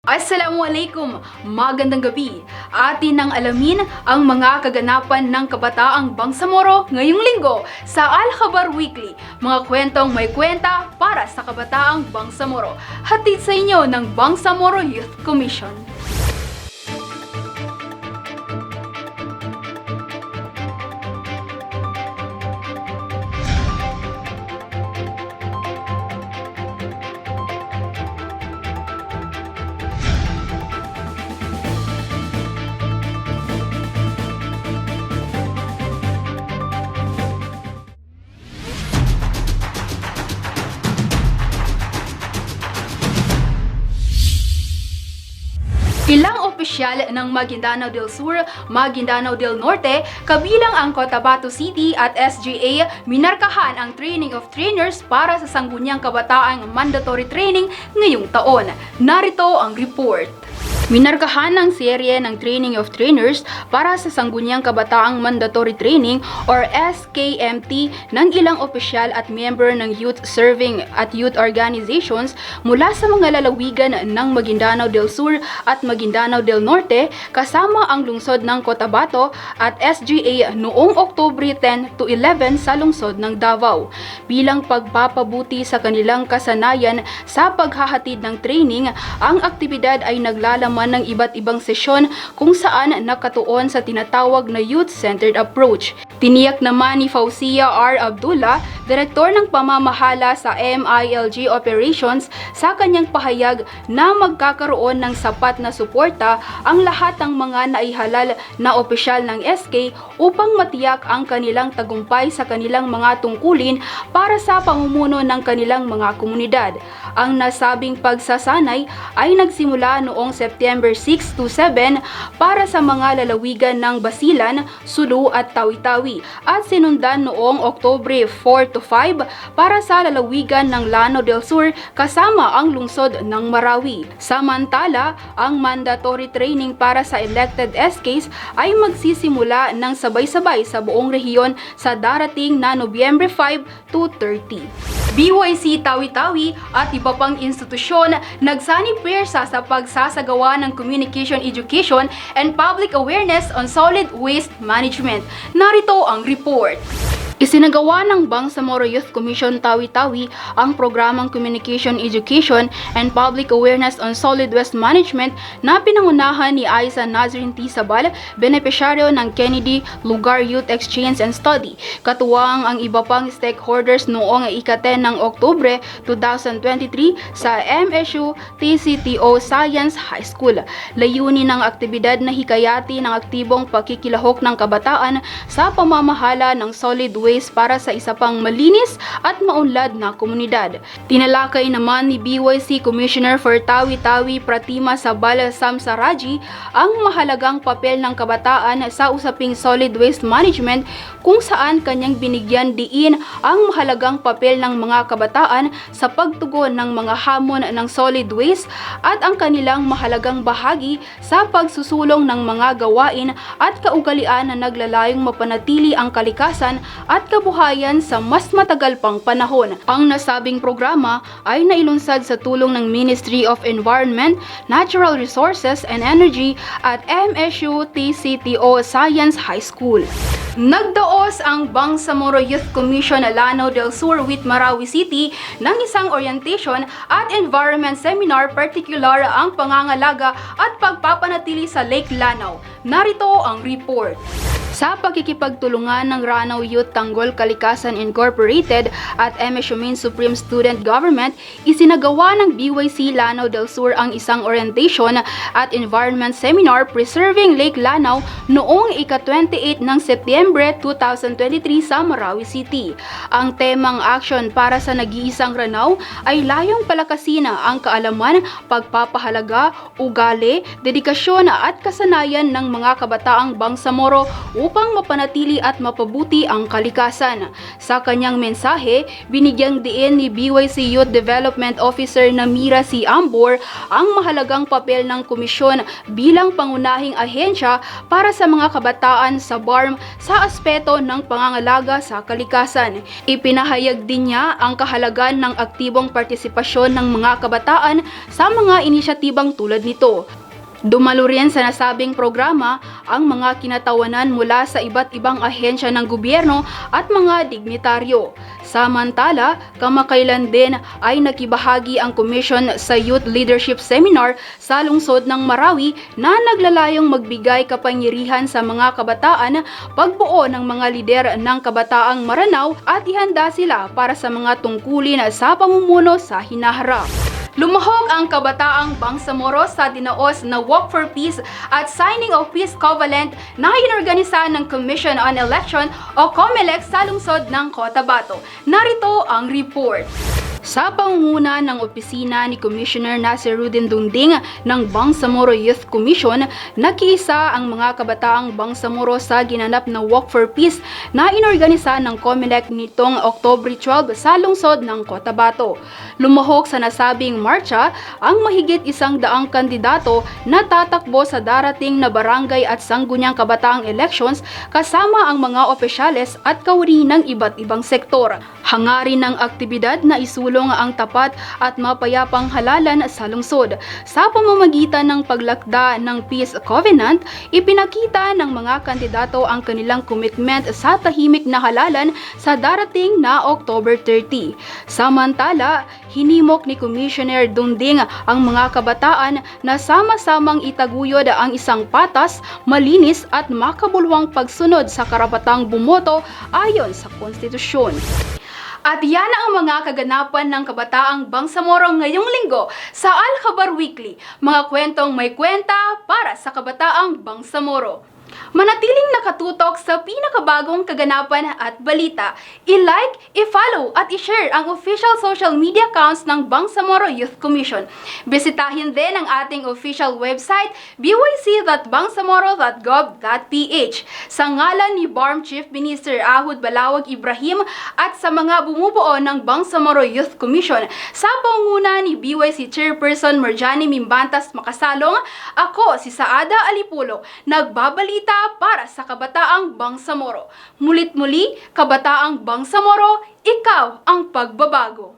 Assalamualaikum! Magandang gabi! Atin nang alamin ang mga kaganapan ng kabataang Bangsamoro ngayong linggo sa Al-Khabar Weekly. Mga kwentong may kwenta para sa kabataang Bangsamoro. Hatid sa inyo ng Bangsamoro Youth Commission. Ilang opisyal ng Maguindanao del Sur, Maguindanao del Norte, kabilang ang Cotabato City at SGA, minarkahan ang training of trainers para sa sangguniang kabataang mandatory training ngayong taon. Narito ang report. Minarkahan ng serye ng Training of Trainers para sa Sangguniang Kabataang Mandatory Training or SKMT ng ilang opisyal at member ng youth serving at youth organizations mula sa mga lalawigan ng Maguindanao del Sur at Maguindanao del Norte kasama ang lungsod ng Cotabato at SGA noong Oktubre 10 to 11 sa lungsod ng Davao. Bilang pagpapabuti sa kanilang kasanayan sa paghahatid ng training, ang aktibidad ay naglalaman ng iba't ibang sesyon kung saan nakatuon sa tinatawag na youth-centered approach. Tiniyak naman ni Fauzia R. Abdullah, Direktor ng Pamamahala sa MILG Operations, sa kanyang pahayag na magkakaroon ng sapat na suporta ang lahat ng mga naihalal na opisyal ng SK upang matiyak ang kanilang tagumpay sa kanilang mga tungkulin para sa pamumuno ng kanilang mga komunidad. Ang nasabing pagsasanay ay nagsimula noong September 6 to 7 para sa mga lalawigan ng Basilan, Sulu at Tawi-Tawi at sinundan noong Oktubre 4 to 5 para sa lalawigan ng Lanao del Sur kasama ang lungsod ng Marawi. Samantala, ang mandatory training para sa elected SKs ay magsisimula ng sabay-sabay sa buong rehiyon sa darating na Nobyembre 5 to 30. BYC Tawi-Tawi at iba pang institusyon nagsani-pwersa sa pagsasagawa ng communication education and public awareness on solid waste management. Narito ang report. Isinagawa ng Bangsamoro Youth Commission Tawi-Tawi ang programang Communication Education and Public Awareness on Solid Waste Management na pinangunahan ni Aiza Nazrin T. Sabal, benepisyaryo ng Kennedy Lugar Youth Exchange and Study. Katuwang ang iba pang stakeholders noong ika-10 ng Oktubre 2023 sa MSU TCTO Science High School. Layunin ng aktibidad na hikayati ng aktibong pakikilahok ng kabataan sa pamamahala ng solid waste para sa isa pang malinis at maunlad na komunidad. Tinalakay naman ni BYC Commissioner for Tawi-Tawi Pratima Sabal Samsaraji ang mahalagang papel ng kabataan sa usaping solid waste management kung saan kanyang binigyan diin ang mahalagang papel ng mga kabataan sa pagtugon ng mga hamon ng solid waste at ang kanilang mahalagang bahagi sa pagsusulong ng mga gawain at kaugalian na naglalayong mapanatili ang kalikasan at kabuhayan sa mas matagal pang panahon. Ang nasabing programa ay nailunsad sa tulong ng Ministry of Environment, Natural Resources and Energy at MSU TCTO Science High School. Nagdaos ang Bangsamoro Youth Commission Lanao del Sur with Marawi City ng isang orientation at environment seminar, partikular ang pangangalaga at pagpapanatili sa Lake Lanao. Narito ang report. Sa pagkikipagtulungan ng Ranao Youth Tanggol Kalikasan Incorporated at MSU Main Supreme Student Government, isinagawa ng BYC Lanao del Sur ang isang orientation at environment seminar Preserving Lake Lanao noong ika-28 ng Setyembre 2023 sa Marawi City. Ang temang action para sa nag-iisang Ranao ay layong palakasin ang kaalaman, pagpapahalaga, ugali, dedikasyon at kasanayan ng mga kabataang Bangsamoro upang mapanatili at mapabuti ang kalikasan. Sa kanyang mensahe, binigyang diin ni BYC Youth Development Officer na Mira C. Ambor ang mahalagang papel ng komisyon bilang pangunahing ahensya para sa mga kabataan sa BARM sa aspeto ng pangangalaga sa kalikasan. Ipinahayag din niya ang kahalagan ng aktibong partisipasyon ng mga kabataan sa mga inisyatibang tulad nito. Dumalo rin sa nasabing programa ang mga kinatawanan mula sa iba't ibang ahensya ng gobyerno at mga dignitaryo. Samantala, kamakailan din ay nakibahagi ang komisyon sa Youth Leadership Seminar sa lungsod ng Marawi na naglalayong magbigay kapangyarihan sa mga kabataan, pagbuo ng mga lider ng kabataang Maranao at ihanda sila para sa mga tungkulin sa pamumuno sa hinaharap. Lumahok ang kabataang Bangsamoro sa dinaos na Walk for Peace at Signing of Peace Covenant na inorganisa ng Commission on Election o COMELEC sa lungsod ng Cotabato. Narito ang report. Sa pangunguna ng opisina ni Commissioner Nasiruddin Dungding ng Bangsamoro Youth Commission, nakiisa ang mga kabataang Bangsamoro sa ginanap na Walk for Peace na inorganisa ng COMELEC nitong October 12 sa lungsod ng Cotabato. Lumahok sa nasabing marcha ang mahigit 100 kandidato na tatakbo sa darating na barangay at sangguniang kabataang elections kasama ang mga opisyales at kawani ng iba't ibang sektor. Hangarin ng aktibidad na isulong ang tapat at mapayapang halalan sa lungsod. Sa pamamagitan ng paglakda ng Peace Covenant, ipinakita ng mga kandidato ang kanilang commitment sa tahimik na halalan sa darating na October 30. Samantala, hinimok ni Commissioner Dungding ang mga kabataan na sama-samang itaguyod ang isang patas, malinis at makabuluhang pagsunod sa karapatang bumoto ayon sa konstitusyon. At yan ang mga kaganapan ng kabataang Bangsamoro ngayong linggo sa Al-Khabar Weekly, mga kwentong may kwenta para sa kabataang Bangsamoro. Manatiling nakatutok sa pinakabagong kaganapan at balita. I-like, i-follow at i-share ang official social media accounts ng Bangsamoro Youth Commission. Bisitahin din ang ating official website byc.bangsamoro.gov.ph. Sa ngalan ni BARM Chief Minister Ahud Balawag Ibrahim at sa mga bumubuo ng Bangsamoro Youth Commission, sa pangunguna ni BYC Chairperson Marjani Mimbantas Makasalong, ako si Saada Alipulo, nagbabalita para sa kabataang Bangsamoro. Mulit-muli, kabataang Bangsamoro, ikaw ang pagbabago.